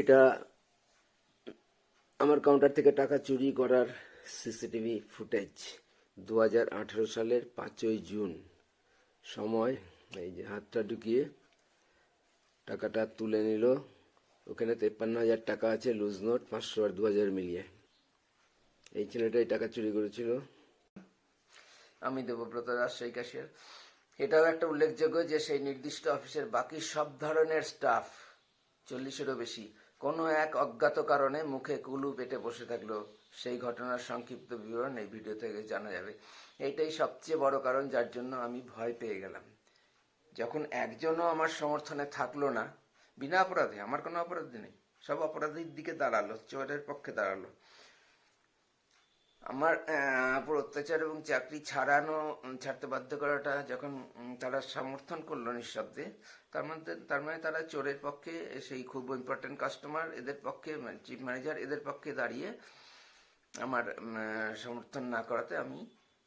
এটা আমার কাউন্টার থেকে টাকা চুরি করার সিসিটিভি ফুটেজ 2018 সালের 5ই জুন। সময় এই যে হাতটা ঢুকিয়ে টাকাটা তুলে নিল। ওখানে 53,000 টাকা আছে, লুজ নোট 500 আর 2000 মিলিয়ে। এই ছেলেটাই টাকা চুরি করেছিল। আমি দেবব্রত রাজশাহী ক্যাশিয়ার। এটাও একটা উল্লেখযোগ্য যে সেই নির্দিষ্ট অফিসের বাকি সব ধরনের স্টাফ 40-এরও বেশি কোনো এক অজ্ঞাত কারণে মুখে কুলু পেটে বসে থাকলো। সেই ঘটনার সংক্ষিপ্ত বিবরণ এই ভিডিও থেকে জানা যাবে। এইটাই সবচেয়ে বড় কারণ যার জন্য আমি ভয় পেয়ে গেলাম। যখন একজনও আমার সমর্থনে থাকলো না, বিনা অপরাধে, আমার কোনো অপরাধ নেই, সব অপরাধীর দিকে দাঁড়ালো, চোরের পক্ষে দাঁড়ালো। আমার উপর অত্যাচার এবং চাকরি ছাড়তে বাধ্য করাটা যখন তারা সমর্থন করলো নিঃশব্দে, তার মানে তারা চোরের পক্ষে, সেই খুব ইম্পর্টেন্ট কাস্টমার এদের পক্ষে, চিফ ম্যানেজার এদের পক্ষে দাঁড়িয়ে আমার সমর্থন না করাতে আমি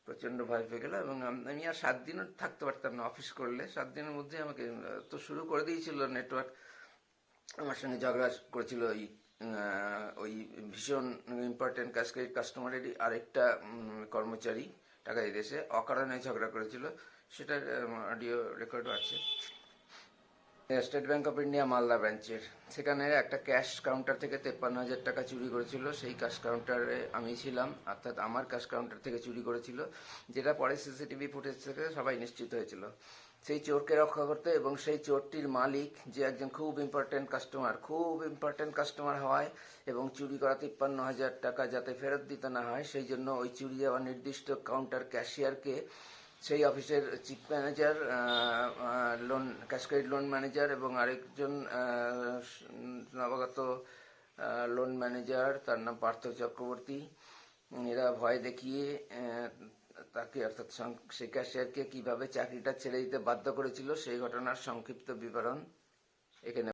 প্রচণ্ড ভয় পেয়ে গেলাম। এবং আমি আর 7 দিনও থাকতে পারতাম না অফিস করলে। 7 দিনের মধ্যে আমাকে তো শুরু করে দিয়েছিল নেটওয়ার্ক, আমার সঙ্গে ঝগড়া করেছিল। ওই ভীষণ ইম্পর্টেন্ট কাস্টমারেরই আরেকটা কর্মচারী টাকা দিতে এসে অকারণে ঝগড়া করেছিল, সেটার অডিও রেকর্ডও আছে। State bank of India Malda ব্রাঞ্চের, সেখানে একটা ক্যাশ কাউন্টার থেকে 53,000 টাকা চুরি করেছিল। সেই ক্যাশ কাউন্টারে আমি ছিলাম, অর্থাৎ আমার ক্যাশ কাউন্টার থেকে চুরি করেছিল, যেটা পরে সিসিটিভি ফুটেজ থেকে সবাই নিশ্চিত হয়েছিল। সেই চোরকে রক্ষা করতে এবং সেই চোরটির মালিক যে একজন খুব ইম্পর্টেন্ট কাস্টমার হওয়ায় এবং চুরি করা 53,000 টাকা যাতে ফেরত দিতে না হয়, সেই জন্য ওই চুরি যাওয়া নির্দিষ্ট কাউন্টার ক্যাশিয়ারকে সেই অফিসের chief manager, cash credit loan manager এবং আরেকজন নবাগত লোন ম্যানেজার, তার নাম পার্থ চক্রবর্তী, এরা ভয় দেখিয়ে তাকে, অর্থাৎ সেই ক্যাশিয়ারকে কিভাবে চাকরিটা ছেড়ে দিতে বাধ্য করেছিল সেই ঘটনার সংক্ষিপ্ত বিবরণ এখানে